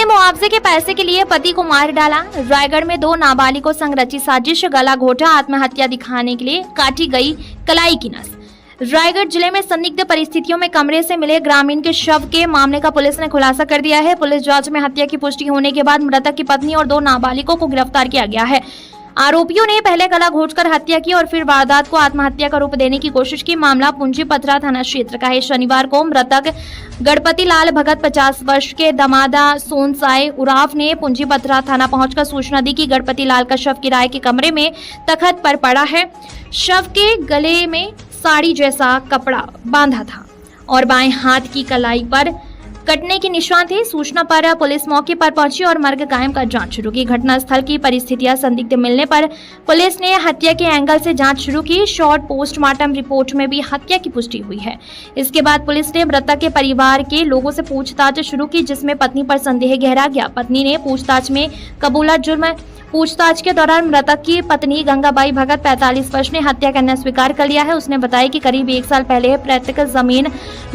ने मुआवजे के पैसे के लिए पति को मार डाला। रायगढ़ में 2 नाबालिगों संग रची साजिश, गला घोटा, आत्महत्या दिखाने के लिए काटी गई कलाई की नस। रायगढ़ जिले में संदिग्ध परिस्थितियों में कमरे से मिले ग्रामीण के शव के मामले का पुलिस ने खुलासा कर दिया है। पुलिस जांच में हत्या की पुष्टि होने के बाद मृतक की पत्नी और 2 नाबालिगों को गिरफ्तार किया गया है। आरोपियों ने पहले गला घोंटकर हत्या की और फिर वारदात को आत्महत्या का रूप देने की कोशिश की। मामला पूंजी पथरा थाना क्षेत्र का है। शनिवार को मृतक गणपति लाल भगत 50 वर्ष के दमादा सोनसाई उराफ ने पूंजी पथरा थाना पहुंचकर सूचना दी कि गणपति लाल का शव किराए के कमरे में तख्त पर पड़ा है। शव के गले में साड़ी जैसा कपड़ा बांधा था और बाएं हाथ की कलाई पर कटने के निशान थे। सूचना पर पुलिस मौके पर पहुंची और मर्ग कायम कर जांच शुरू की। घटनास्थल की परिस्थितियां संदिग्ध मिलने पर पुलिस ने हत्या के एंगल से जांच शुरू की। शॉर्ट पोस्टमार्टम रिपोर्ट में भी हत्या की पुष्टि हुई है। इसके बाद पुलिस ने मृतक के परिवार के लोगों से पूछताछ शुरू की, जिसमें पत्नी पर संदेह गहरा गया। पत्नी ने पूछताछ में कबूला जुर्म। पूछताछ के दौरान मृतक की पत्नी गंगाबाई भगत 45 वर्ष ने हत्या करना स्वीकार कर लिया है। उसने बताया कि करीब 1 साल पहले पैतृक जमीन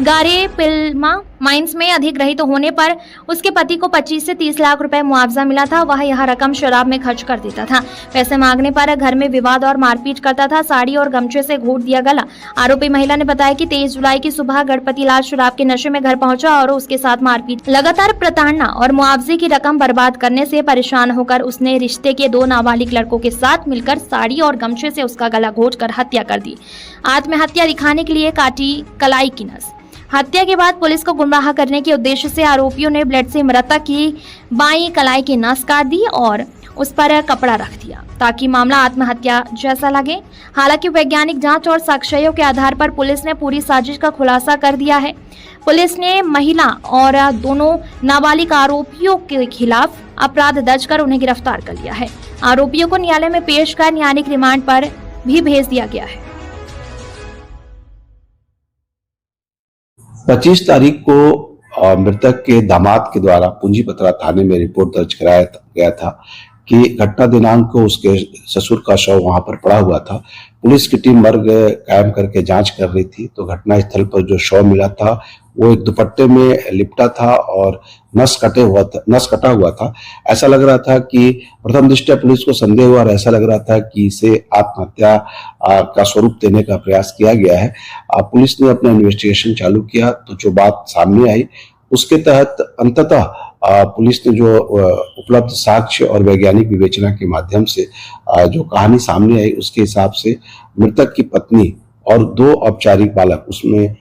गारे पिल्मा माइंस में अधिग्रहित होने पर उसके पति को 25 से 30 लाख रुपए मुआवजा मिला था। वह यह रकम शराब में खर्च कर देता था। पैसे मांगने पर घर में विवाद और मारपीट करता था। साड़ी और गमछे से घोट दिया गला। आरोपी महिला ने बताया कि 23 जुलाई की सुबह गणपति लाल शराब के नशे में घर पहुंचा और उसके साथ मारपीट। लगातार प्रताड़ना और मुआवजे की रकम बर्बाद करने से परेशान होकर उसने रिश्ते के 2 नाबालिग लड़कों के साथ मिलकर साड़ी और गमछे से उसका गला घोंटकर हत्या कर दी। आत्महत्या दिखाने के लिए काटी कलाई की नस। हत्या के बाद पुलिस को गुमराह करने के उद्देश्य से आरोपियों ने ब्लेड से मृतक की बाईं कलाई की नस काट दी और उस पर कपड़ा रख दिया ताकि मामला आत्महत्या जैसा लगे। हालांकि वैज्ञानिक जांच और साक्ष्यों के आधार पर पुलिस ने पूरी साजिश का खुलासा कर दिया है। पुलिस ने महिला और दोनों नाबालिग आरोपियों के खिलाफ अपराध दर्ज कर उन्हें गिरफ्तार कर लिया है। आरोपियों को न्यायालय में पेश कर न्यायिक रिमांड पर भी भेज दिया गया है। 25 तारीख को मृतक के दामाद के द्वारा पूंजी पथरा थाने में रिपोर्ट दर्ज कराया गया था कि घटना दिनांक को उसके ससुर का शव वहां पर पड़ा हुआ था। पुलिस की टीम मर्ग कायम करके जांच कर रही थी तो घटना स्थल पर जो शव मिला था वो एक दुपट्टे में लिपटा था और नस कटा हुआ था। ऐसा लग रहा था कि प्रथम दृष्टया पुलिस को संदेह हुआ और ऐसा लग रहा था कि इसे आत्महत्या का स्वरूप देने का प्रयास किया गया है। पुलिस ने अपना इन्वेस्टिगेशन चालू किया तो जो बात सामने आई उसके तहत अंततः पुलिस ने जो उपलब्ध साक्ष्य और वैज्ञानिक विवेचना के माध्यम से जो कहानी सामने आई उसके हिसाब से मृतक की पत्नी और 2 औपचारिक बालक, उसमें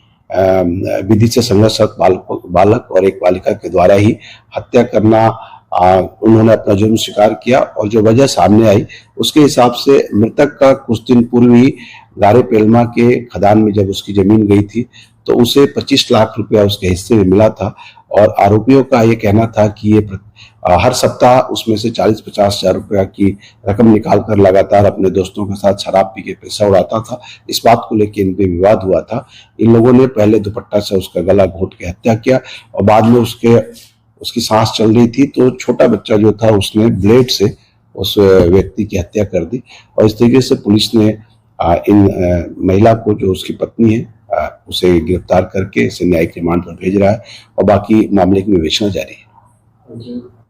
विधि से संघर्षरत बालक और एक बालिका के द्वारा ही हत्या करना उन्होंने अपना जुर्म स्वीकार किया। और जो वजह सामने आई उसके हिसाब से मृतक का कुछ दिन पूर्व ही गारे पेलमा के खदान में जब उसकी जमीन गई थी तो उसे 25 लाख रुपया उसके हिस्से में मिला था और आरोपियों का ये कहना था कि ये हर सप्ताह उसमें से 40-50 हजार रुपया की रकम निकालकर लगातार अपने दोस्तों के साथ शराब पी के पैसा उड़ाता था। इस बात को लेकर इन पे विवाद हुआ था। इन लोगों ने पहले दुपट्टा से उसका गला घोंट के हत्या किया और बाद में उसकी सांस चल रही थी तो छोटा बच्चा जो था उसने ब्लेड से उस व्यक्ति की हत्या कर दी। और इस तरीके से पुलिस ने इन महिला को, जो उसकी पत्नी है, उसे गिरफ्तार करके इसे न्यायिक रिमांड पर भेज रहा है और बाकी मामले की विवेचना जारी है।